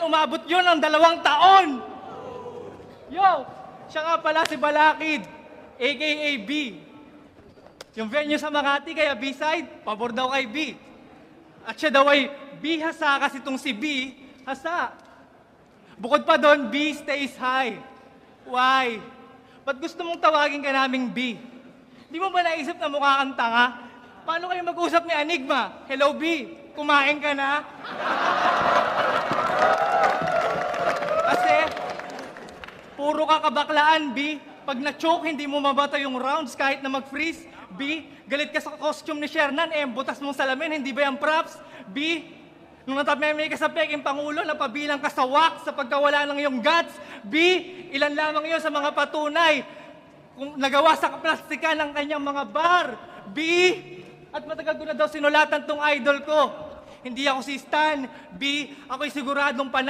umabot yun ng 2 taon. Yo, siya nga pala si Balakid, aka B. Yung venue sa Makati, kaya B-side, pabor daw kay B. At siya daw ay B hasa kasi itong si B, hasa. Bukod pa doon, B stays high. Why? Ba't gusto mong tawagin ka naming B? Di mo ba naisip na mukha kang tanga? Paano kayo mag-usap ni Enigma? Hello B, kumain ka na? Kasi, puro ka kabaklaan B. Pag na-choke, hindi mo mabato yung rounds kahit na mag-freeze. B, galit ka sa costume ni Shernan, butas mong salamin, hindi ba yung props? B, nung natameme ka sa peking Pangulo, napabilang ka sa wax sa pagkawala ng iyong guts. B, ilan lamang yun sa mga patunay kung nagawa sa plastika ng kanyang mga bar. B, at matagal ko na daw sinulatan tong idol ko. Hindi ako si Stan. B, ako'y siguradong